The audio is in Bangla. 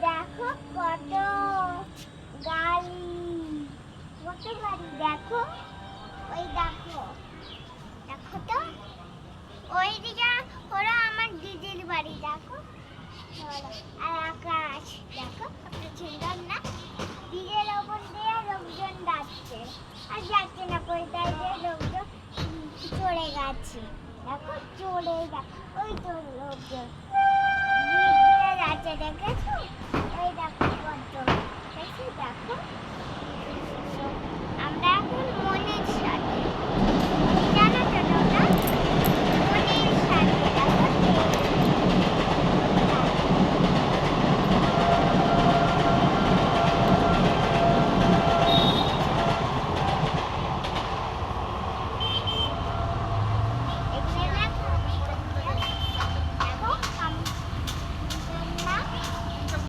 দেখো কত গাড়ি, কত গাড়ি দেখো, ওই দেখো, দেখো তো ওইদিকে হলো আমার দিদির বাড়ি, দেখো আর আকাশ দেখো কত সুন্দর না। দিদির ওপর দিয়ে লোকজন যাচ্ছে আর যাচ্ছে না কোথায় যে লোকজন চলে গেছে, দেখো চলে গেছে ওই তো লোকজন।